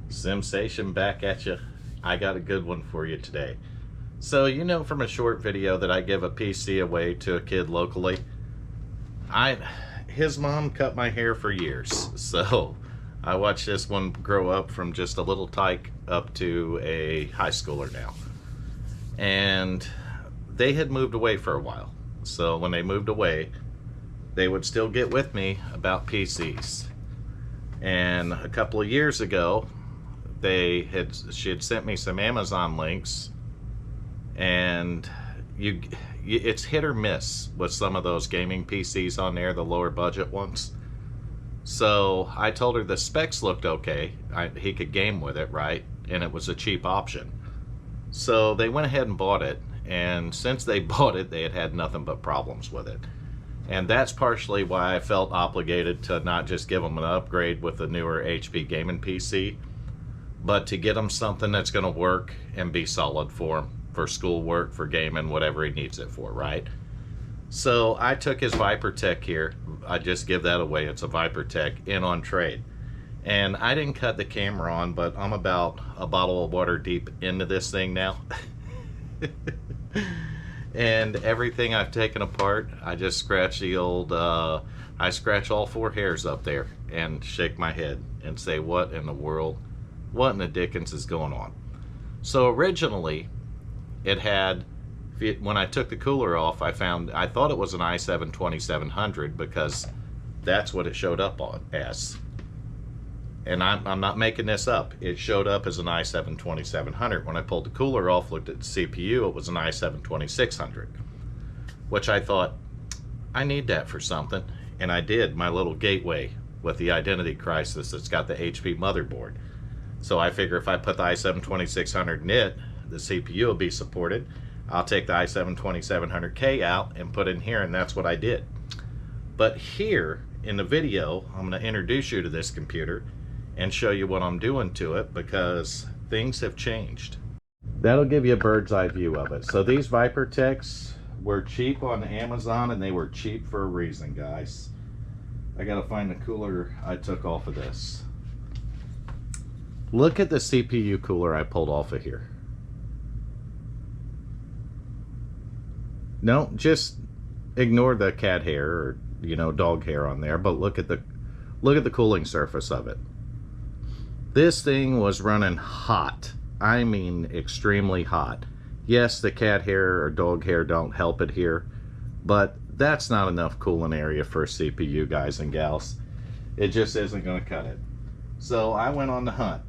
Sensation back at you. I got a good one for you today. So you know from a short video that I give a PC away to a kid locally. His mom cut my hair for years, so I watched this one grow up from just a little tyke up to a high schooler now. And they had moved away for a while. So when they moved away, they would still get with me about PCs. And a couple of years ago, she had sent me some Amazon links, and it's hit or miss with some of those gaming PCs on there, the lower budget ones. So I told her the specs looked okay. He could game with it, right? And it was a cheap option. So they went ahead and bought it, and since they bought it, they had had nothing but problems with it. And that's partially why I felt obligated to not just give them an upgrade with the newer HP gaming PC, but to get him something that's going to work and be solid for him, for schoolwork, for gaming, whatever he needs it for, right? So I took his Viper Tech here. I just give that away. It's a Viper Tech in on trade. And I didn't cut the camera on, but I'm about a bottle of water deep into this thing now. And everything I've taken apart, I just scratch the old, I scratch all four hairs up there and shake my head and say, what in the world? What in the dickens is going on? So originally, it had, when I took the cooler off, I thought it was an i7 2700 because that's what it showed up on as. And I'm not making this up. It showed up as an i7 2700. When I pulled the cooler off, looked at the CPU, it was an i7 2600, which I thought, I need that for something. And I did my little gateway with the Identity Crisis that's got the HP motherboard. So I figure if I put the i7 2600 in it, the CPU will be supported. I'll take the i7 2700K out and put it in here, and that's what I did. But here in the video, I'm going to introduce you to this computer and show you what I'm doing to it, because things have changed. That'll give you a bird's eye view of it. So these Viper Techs were cheap on Amazon, and they were cheap for a reason, guys. I gotta find the cooler I took off of this. Look at the CPU cooler I pulled off of here. No, just ignore the cat hair or, you know, dog hair on there, but look at the cooling surface of it. This thing was running hot. I mean extremely hot. Yes, the cat hair or dog hair don't help it here, but that's not enough cooling area for a CPU, guys and gals. It just isn't going to cut it. So I went on the hunt.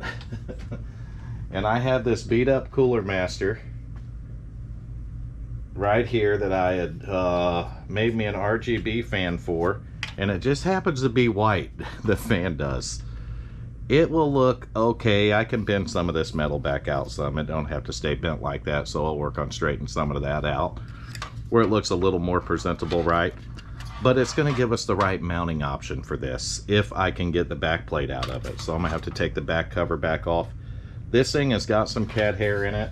And I had this beat up Cooler Master right here that I had made me an RGB fan for, and it just happens to be white. The fan does. It will look okay. I can bend some of this metal back out some. It don't have to stay bent like that, so I'll work on straightening some of that out where it looks a little more presentable, right? But it's going to give us the right mounting option for this if I can get the back plate out of it. So I'm going to have to take the back cover back off. This thing has got some cat hair in it.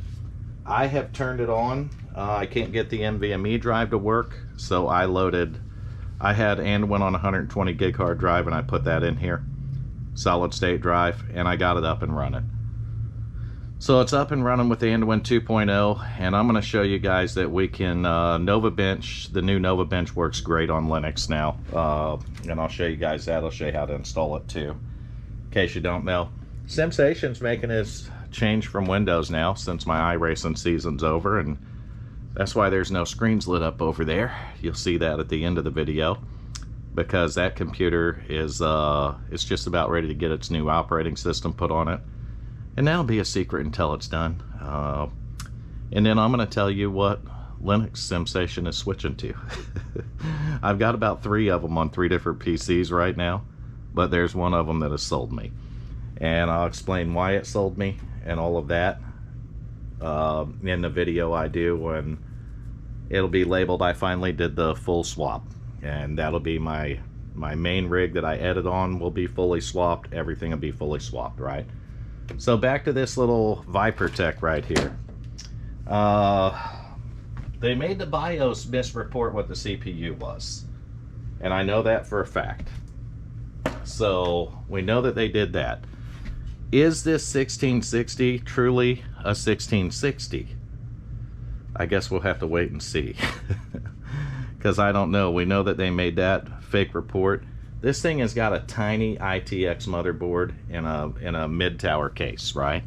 I have turned it on. I can't get the NVMe drive to work, so I had and went on a 120 gig hard drive, and I put that in here. Solid state drive, and I got it up and running. So it's up and running with the Anduin 2.0, and I'm going to show you guys that we can Nova Bench. The new Nova Bench works great on Linux now, and I'll show you guys that. I'll show you how to install it too, in case you don't know. Sensation's making his change from Windows now since my iRacing season's over, and that's why there's no screens lit up over there. You'll see that at the end of the video, because that computer is it's just about ready to get its new operating system put on it. And that'll be a secret until it's done. And then I'm going to tell you what Linux Sensation is switching to. I've got about 3 of them on 3 different PCs right now, but there's one of them that has sold me. And I'll explain why it sold me and all of that in the video I do when it'll be labeled I finally did the full swap. And that'll be my main rig that I edit on will be fully swapped. Everything will be fully swapped, right? So back to this little Viper Tech right here. They made the BIOS misreport what the CPU was, and I know that for a fact. So we know that they did that. Is this 1660 truly a 1660? I guess we'll have to wait and see. Because I don't know. We know that they made that fake report. This thing has got a tiny ITX motherboard in a mid-tower case, right?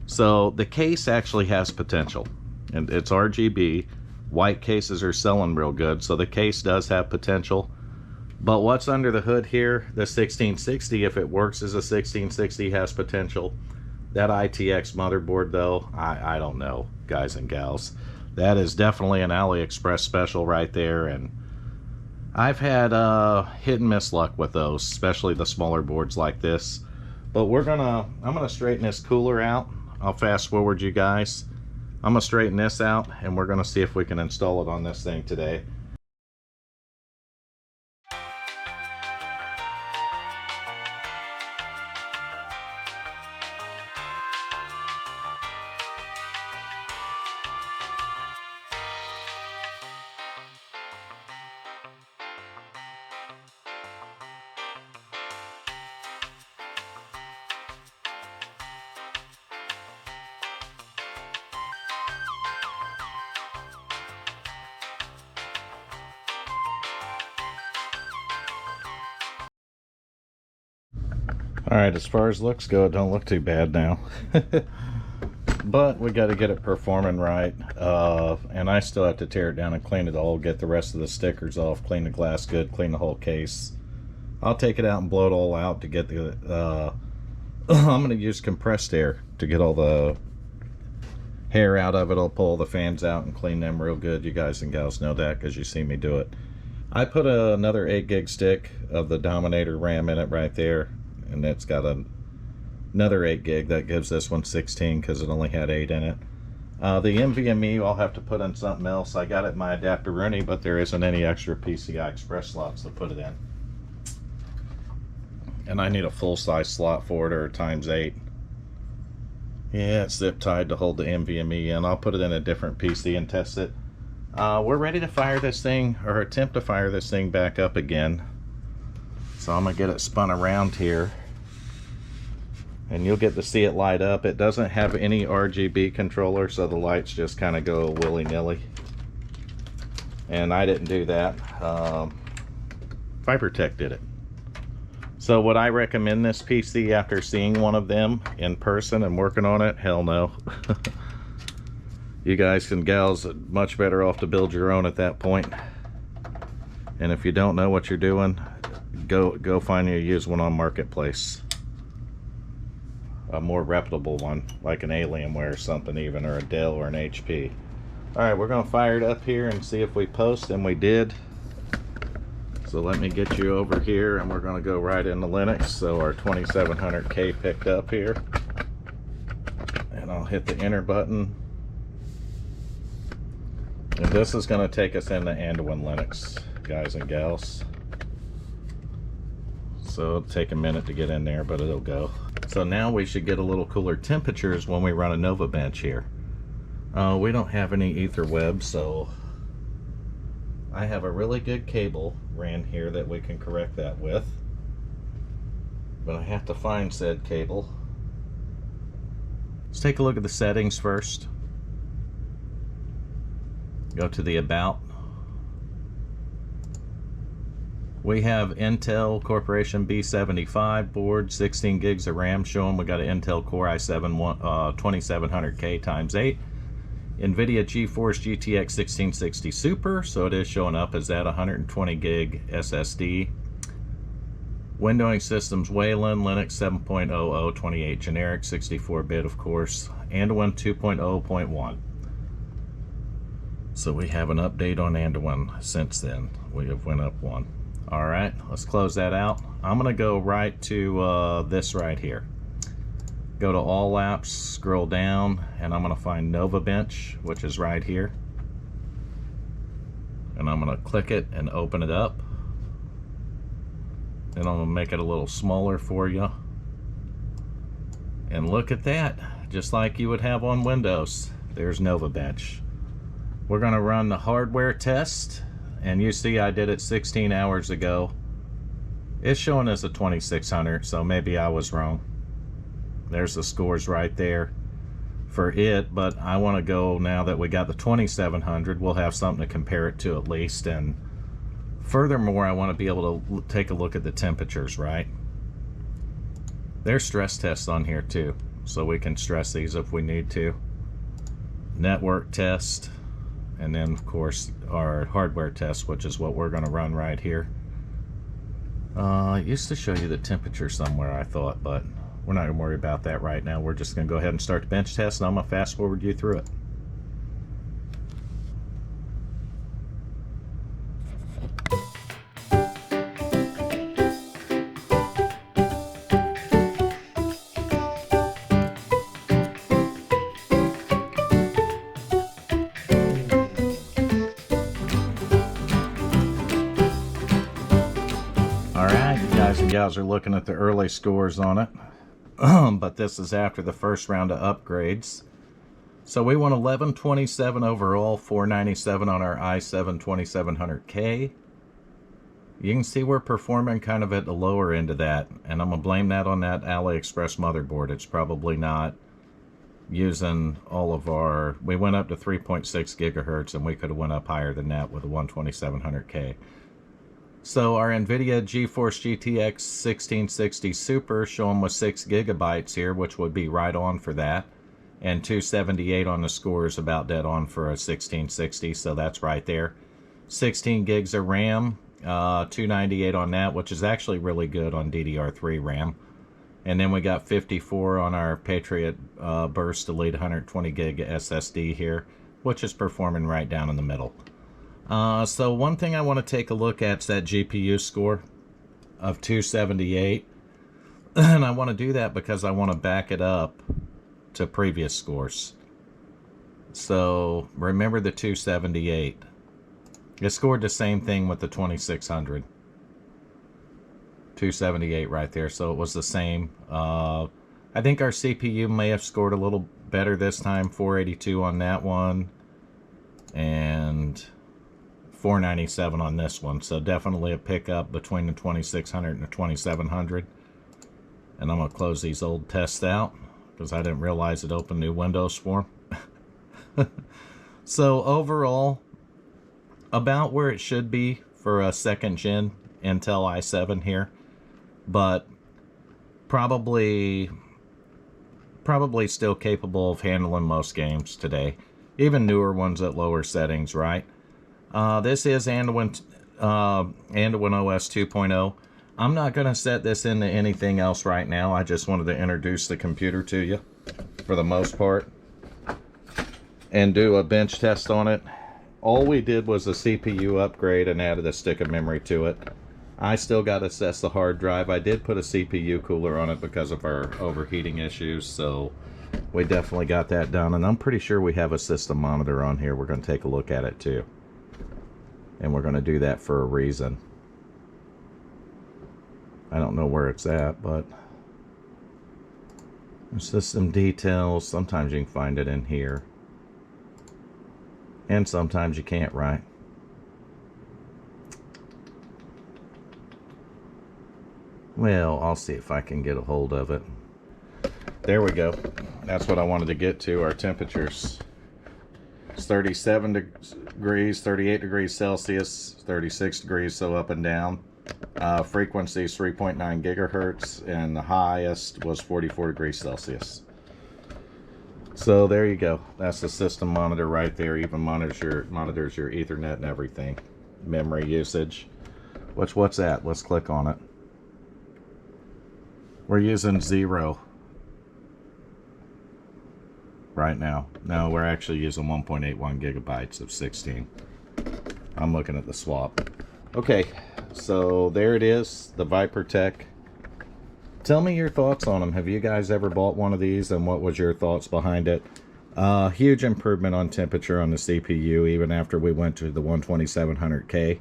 So the case actually has potential. And it's RGB. White cases are selling real good, so the case does have potential. But what's under the hood here, the 1660, if it works as a 1660, has potential. That ITX motherboard, though, I don't know, guys and gals. That is definitely an AliExpress special right there, and I've had hit and miss luck with those, especially the smaller boards like this. But I'm gonna straighten this cooler out. I'll fast forward you guys. I'm gonna straighten this out, and we're gonna see if we can install it on this thing today. Alright, as far as looks go, it don't look too bad now. But we got to get it performing right. And I still have to tear it down and clean it all, get the rest of the stickers off, clean the glass good, clean the whole case. I'll take it out and blow it all out to get the... I'm going to use compressed air to get all the hair out of it. I'll pull the fans out and clean them real good. You guys and gals know that because you see me do it. I put another 8 gig stick of the Dominator RAM in it right there. And it's got another 8 gig that gives this one 16 because it only had 8 in it. The NVMe I'll have to put in something else. I got it in my Adapteroonie, but there isn't any extra PCI Express slots to put it in. And I need a full-size slot for it, or ×8. Yeah, it's zip tied to hold the NVMe in. I'll put it in a different PC and test it. We're ready to fire this thing, or attempt to fire this thing back up again. So I'm gonna get it spun around here, and you'll get to see it light up. It doesn't have any RGB controller, so the lights just kind of go willy-nilly. And I didn't do that. Fibertech did it. So would I recommend this PC after seeing one of them in person and working on it? Hell no. You guys and gals are much better off to build your own at that point. And if you don't know what you're doing, go find you a used one on Marketplace. A more reputable one, like an Alienware or something even, or a Dell or an HP. Alright, we're going to fire it up here and see if we post, and we did. So let me get you over here, and we're going to go right into Linux. So our 2700K picked up here. And I'll hit the enter button. And this is going to take us into Anduin Linux, guys and gals. So it'll take a minute to get in there, but it'll go. So now we should get a little cooler temperatures when we run a Nova bench here. We don't have any ether web, so I have a really good cable ran here that we can correct that with. But I have to find said cable. Let's take a look at the settings first. Go to the About. We have Intel Corporation B75 board, 16 gigs of RAM showing. We got an Intel Core i7 2700K ×8. NVIDIA GeForce GTX 1660 Super, so it is showing up as that 120 gig SSD. Windowing systems Wayland, Linux 7.00, 28 generic, 64-bit of course, Anduin 2.0.1. So we have an update on Anduin since then. We have went up one. Alright, let's close that out. I'm going to go right to this right here. Go to All Apps, scroll down, and I'm going to find Nova Bench, which is right here. And I'm going to click it and open it up. Then I'm going to make it a little smaller for you. And look at that, just like you would have on Windows. There's Nova Bench. We're going to run the hardware test. And you see I did it 16 hours ago. It's showing as a 2600, so maybe I was wrong. There's the scores right there for it, but I want to go, now that we got the 2700, we'll have something to compare it to at least. And furthermore, I want to be able to take a look at the temperatures, right? There's stress tests on here too, so we can stress these if we need to. Network test, and then of course our hardware test, which is what we're going to run right here. It used to show you the temperature somewhere, I thought, but we're not going to worry about that right now. We're just going to go ahead and start the bench test, and I'm going to fast forward you through it. Alright, you guys and gals are looking at the early scores on it. But this is after the first round of upgrades. So we went 1127 overall, 497 on our i7 2700K. You can see we're performing kind of at the lower end of that, and I'm going to blame that on that AliExpress motherboard. It's probably not using all of our... We went up to 3.6 gigahertz, and we could have went up higher than that with a 12700K. So our NVIDIA GeForce GTX 1660 Super showing with 6 gigabytes here, which would be right on for that. And 278 on the score is about dead on for a 1660, so that's right there. 16 gigs of RAM, 298 on that, which is actually really good on DDR3 RAM. And then we got 54 on our Patriot Burst Elite 120 gig SSD here, which is performing right down in the middle. So one thing I want to take a look at is that GPU score of 278. And I want to do that because I want to back it up to previous scores. So remember the 278. It scored the same thing with the 2600. 278 right there, so it was the same. I think our CPU may have scored a little better this time. 482 on that one. And 497 on this one, so definitely a pickup between the 2600 and the 2700. And I'm going to close these old tests out because I didn't realize it opened new windows for them. So overall, about where it should be for a second gen Intel i7 here, but probably still capable of handling most games today, even newer ones at lower settings, right? This is Anduin OS 2.0. I'm not going to set this into anything else right now. I just wanted to introduce the computer to you for the most part and do a bench test on it. All we did was a CPU upgrade and added a stick of memory to it. I still got to assess the hard drive. I did put a CPU cooler on it because of our overheating issues, so we definitely got that done. And I'm pretty sure we have a system monitor on here. We're going to take a look at it too. And we're going to do that for a reason. I don't know where it's at, but there's system details. Sometimes you can find it in here. And sometimes you can't, right? Well, I'll see if I can get a hold of it. There we go. That's what I wanted to get to, our temperatures. It's 37 degrees, 38 degrees Celsius, 36 degrees, so up and down. Frequency is 3.9 gigahertz, and the highest was 44 degrees Celsius. So there you go. That's the system monitor right there. Even monitors your Ethernet and everything. Memory usage. What's that? Let's click on it. We're using 0 right now. No, we're actually using 1.81 gigabytes of 16. I'm looking at the swap. Okay, so there it is, the ViperTech. Tell me your thoughts on them. Have you guys ever bought one of these, and what was your thoughts behind it? Huge improvement on temperature on the CPU, even after we went to the 12700K.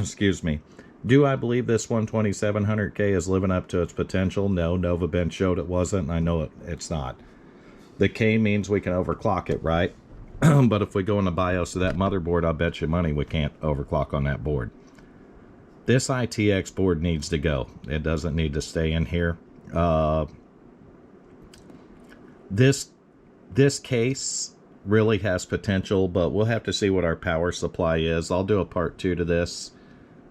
Excuse me. Do I believe this 12700K is living up to its potential? No, NovaBench showed it wasn't, and I know it's not. The K means we can overclock it, right? But if we go in the BIOS of that motherboard, I'll bet you money we can't overclock on that board. This ITX board needs to go. It doesn't need to stay in here. This case really has potential, but we'll have to see what our power supply is. I'll do a part 2 to this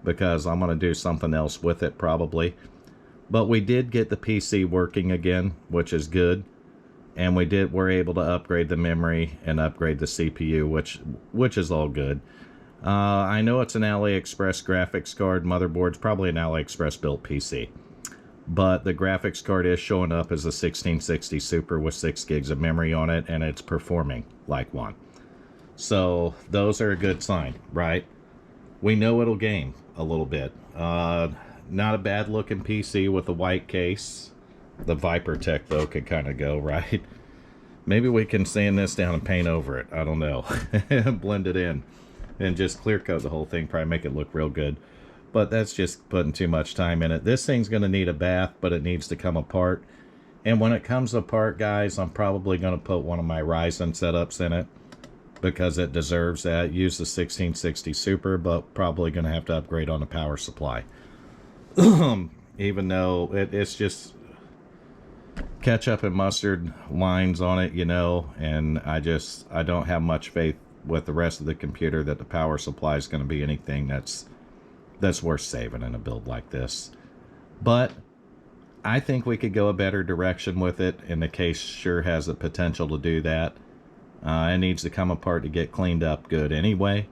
because I'm going to do something else with it probably. But we did get the PC working again, which is good. And we're able to upgrade the memory and upgrade the CPU, which is all good. I know it's an AliExpress graphics card. Motherboard's probably an AliExpress built PC. But the graphics card is showing up as a 1660 Super with 6 gigs of memory on it, and it's performing like one. So those are a good sign, right? We know it'll game a little bit. Not a bad looking PC with a white case. The Viper Tech though could kind of go, right? Maybe we can sand this down and paint over it. I don't know. Blend it in and just clear coat the whole thing. Probably make it look real good. But that's just putting too much time in it. This thing's going to need a bath, but it needs to come apart. And when it comes apart, guys, I'm probably going to put one of my Ryzen setups in it because it deserves that. Use the 1660 Super, but probably going to have to upgrade on the power supply. Even though it's just ketchup and mustard lines on it, you know, and I don't have much faith with the rest of the computer that the power supply is going to be anything that's worth saving in a build like this. But I think we could go a better direction with it, and the case sure has the potential to do that. It needs to come apart to get cleaned up good anyway,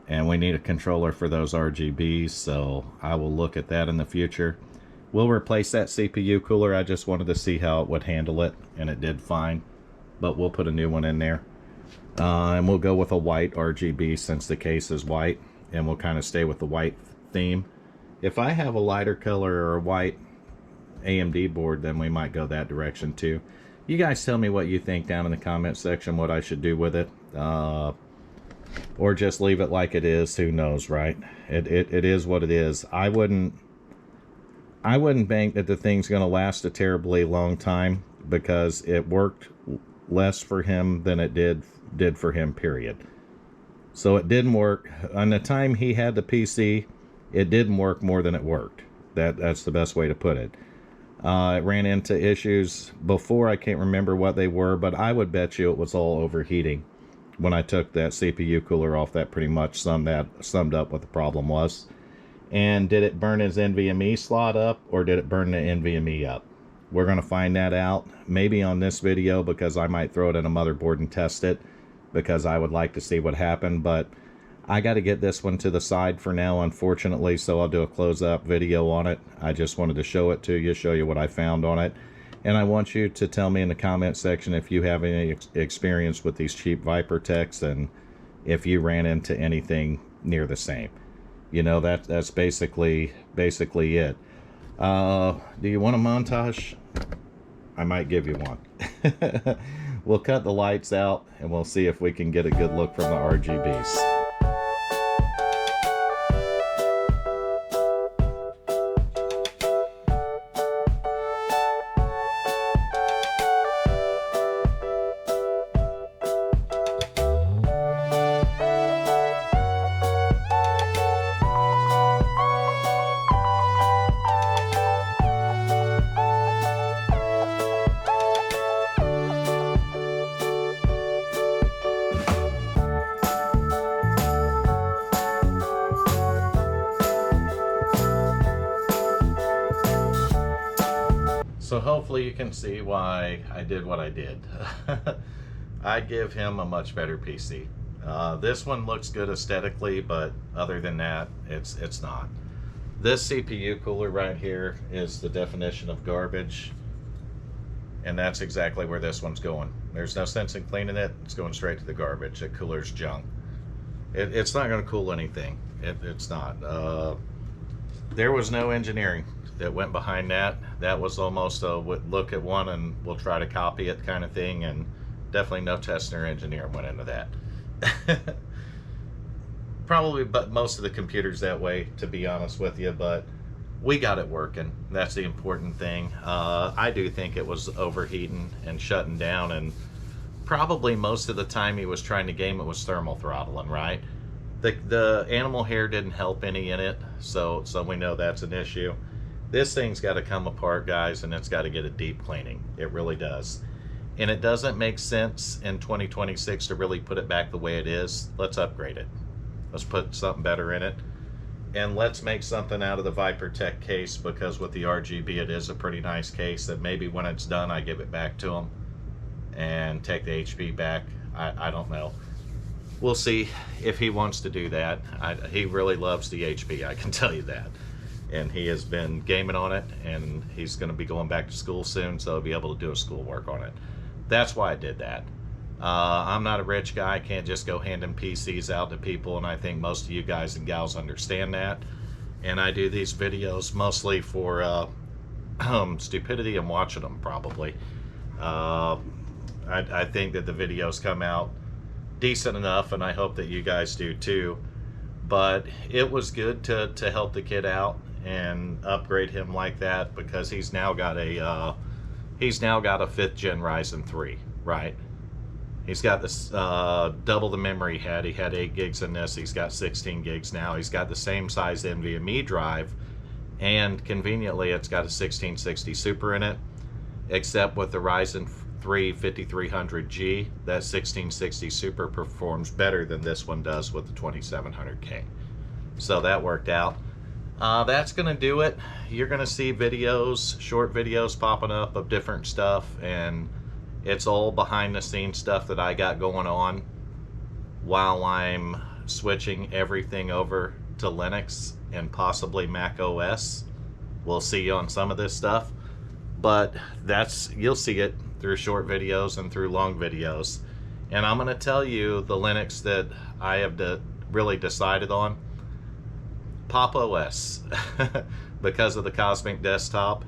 and we need a controller for those RGBs, so I will look at that in the future. We'll replace that CPU cooler. I just wanted to see how it would handle it, and it did fine, but we'll put a new one in there. And we'll go with a white RGB since the case is white, and we'll kind of stay with the white theme. If I have a lighter color or a white AMD board, then we might go that direction too. You guys tell me what you think down in the comment section, what I should do with it. Or just leave it like it is. Who knows, right? It is what it is. I wouldn't bank that the thing's going to last a terribly long time because it worked less for him than it did for him, period. So it didn't work. On the time he had the PC, it didn't work more than it worked. That's the best way to put it. It ran into issues before. I can't remember what they were, but I would bet you it was all overheating. When I took that CPU cooler off, that pretty much summed up what the problem was. And did it burn his NVMe slot up, or did it burn the NVMe up? We're going to find that out maybe on this video, because I might throw it in a motherboard and test it, because I would like to see what happened. But I got to get this one to the side for now, unfortunately, so I'll do a close-up video on it. I just wanted to show it to you, show you what I found on it. And I want you to tell me in the comment section if you have any experience with these cheap Viper Techs, and if you ran into anything near the same. You know, that's basically it. Do you want a montage? I might give you one. We'll cut the lights out, and we'll see if we can get a good look from the RGBs. So hopefully you can see why I did what I did. I give him a much better PC. This one looks good aesthetically, but other than that, it's not. This CPU cooler right here is the definition of garbage, and that's exactly where this one's going. There's no sense in cleaning it. It's going straight to the garbage. The cooler's junk. It's not going to cool anything. It's not. There was no engineering that went behind that. That was almost a look at one and we'll try to copy it kind of thing, and definitely no testing or engineer went into that. Probably, but most of the computers that way, to be honest with you, but we got it working. That's the important thing. I do think it was overheating and shutting down, and probably most of the time he was trying to game it was thermal throttling, right? The animal hair didn't help any in it, so we know that's an issue. This thing's got to come apart, guys, and it's got to get a deep cleaning. It really does. and it doesn't make sense in 2026 to really put it back the way it is. Let's upgrade it. Let's put something better in it. And let's make something out of the ViperTech case, because with the RGB it is a pretty nice case, and maybe when it's done I give it back to him and take the HP back. I don't know. We'll see if he wants to do that. He really loves the HP, I can tell you that. And he has been gaming on it, and he's going to be going back to school soon, so he'll be able to do his schoolwork on it. That's why I did that. I'm not a rich guy. I can't just go handing PCs out to people, and I think most of you guys and gals understand that. And I do these videos mostly for stupidity and watching them, probably. I think that the videos come out decent enough, and I hope that you guys do too. But it was good to help the kid out and upgrade him like that, because he's now got a 5th gen Ryzen 3, right? He's got this double the memory he had. He had 8 gigs in this. He's got 16 gigs now. He's got the same size NVMe drive, and conveniently it's got a 1660 Super in it, except with the Ryzen 3 5300G, that 1660 Super performs better than this one does with the 2700K. So that worked out. That's gonna do it. You're gonna see videos, short videos popping up of different stuff, and it's all behind the scenes stuff that I got going on while I'm switching everything over to Linux and possibly Mac OS. We'll see on some of this stuff, but you'll see it through short videos and through long videos. And I'm going to tell you the Linux that I have really decided on. Pop OS, because of the Cosmic Desktop.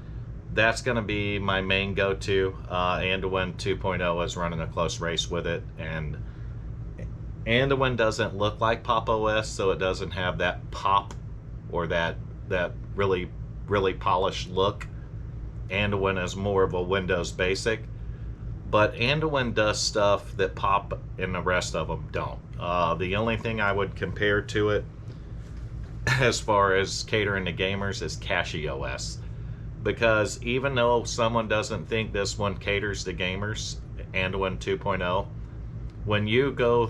That's going to be my main go-to. Anduin 2.0 is running a close race with it, and Anduin doesn't look like Pop OS, so it doesn't have that pop or that really polished look. Anduin is more of a Windows basic, but Anduin does stuff that Pop and the rest of them don't. The only thing I would compare to it as far as catering to gamers is CachyOS. Because even though someone doesn't think this one caters to gamers, Anduin 2.0, when you go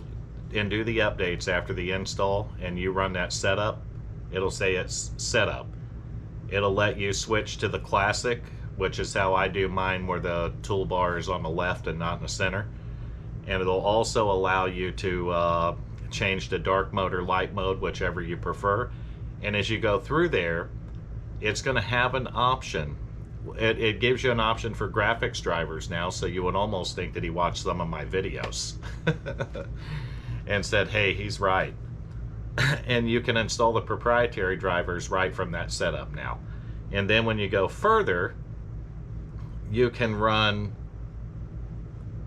and do the updates after the install and you run that setup, it'll say it's set up. It'll let you switch to the classic, which is how I do mine, where the toolbar is on the left and not in the center. And it'll also allow you to change to dark mode or light mode, whichever you prefer. And as you go through there, it's going to have an option. It gives you an option for graphics drivers now, so you would almost think that he watched some of my videos and said, hey, he's right. And you can install the proprietary drivers right from that setup now. And then when you go further, you can run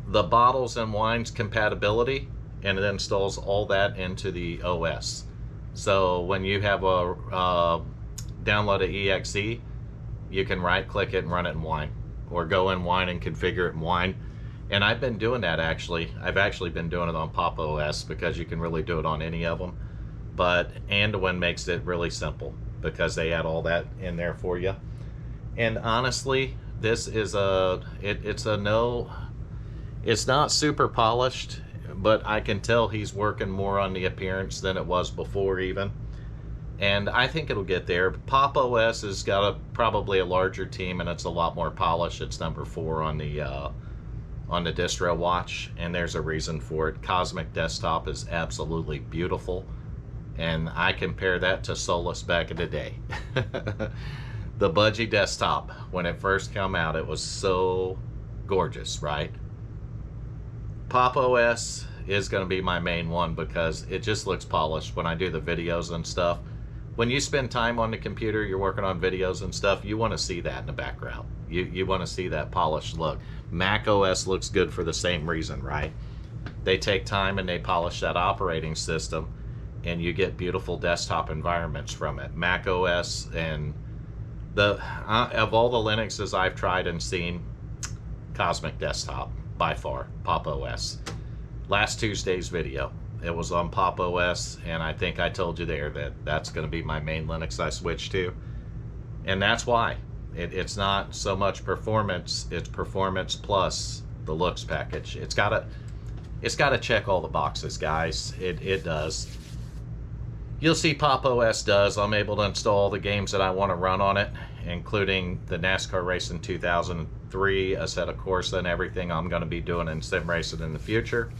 the bottles and wines compatibility, and it installs all that into the OS. So when you have a download an exe, you can right click it and run it in Wine, or go in Wine and configure it in Wine. And I've been doing that actually. I've actually been doing it on Pop OS, because you can really do it on any of them. But Anduin makes it really simple, because they add all that in there for you. And honestly, this is it's not super polished, but I can tell he's working more on the appearance than it was before even. And I think it'll get there. Pop OS has got probably a larger team, and it's a lot more polished. It's number 4 on the distro watch, and there's a reason for it. Cosmic Desktop is absolutely beautiful, and I compare that to Solus back in the day. The Budgie Desktop, when it first came out, it was so gorgeous, right? Pop OS is going to be my main one, because it just looks polished when I do the videos and stuff. When you spend time on the computer, you're working on videos and stuff, you want to see that in the background. You want to see that polished look. Mac OS looks good for the same reason, right? They take time and they polish that operating system, and you get beautiful desktop environments from it. Mac OS, and of all the Linuxes I've tried and seen, Cosmic Desktop by far. Pop OS. Last Tuesday's video, it was on Pop OS, and I think I told you there that that's going to be my main Linux I switch to. And that's why. It's not so much performance, it's performance plus the looks package. It's gotta check all the boxes, guys. It does. You'll see Pop! OS does. I'm able to install the games that I want to run on it, including the NASCAR Racing 2003, Assetto Corsa, and everything I'm going to be doing in sim racing in the future.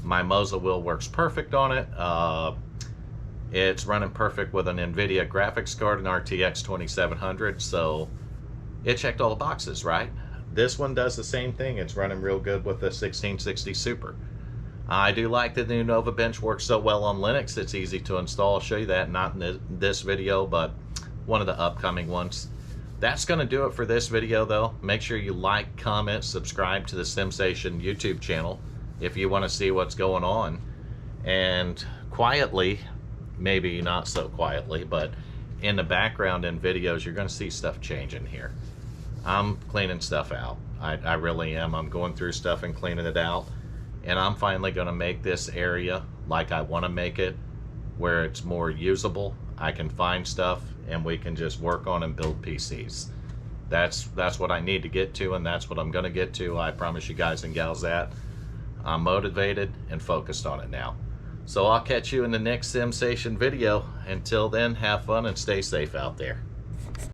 My Moza wheel works perfect on it. It's running perfect with an NVIDIA graphics card, an RTX 2700, so it checked all the boxes, right? This one does the same thing. It's running real good with the 1660 Super. I do like that the new Nova Bench works so well on Linux. It's easy to install. I'll show you that, not in this video, but one of the upcoming ones. That's going to do it for this video, though. Make sure you like, comment, subscribe to the SimStation YouTube channel if you want to see what's going on. And quietly, maybe not so quietly, but in the background in videos, you're going to see stuff changing here. I'm cleaning stuff out. I really am. I'm going through stuff and cleaning it out. And I'm finally going to make this area like I want to make it, where it's more usable. I can find stuff and we can just work on and build PCs. That's what I need to get to, and that's what I'm going to get to. I promise you guys and gals that. I'm motivated and focused on it now. So I'll catch you in the next SimStation video. Until then, have fun and stay safe out there.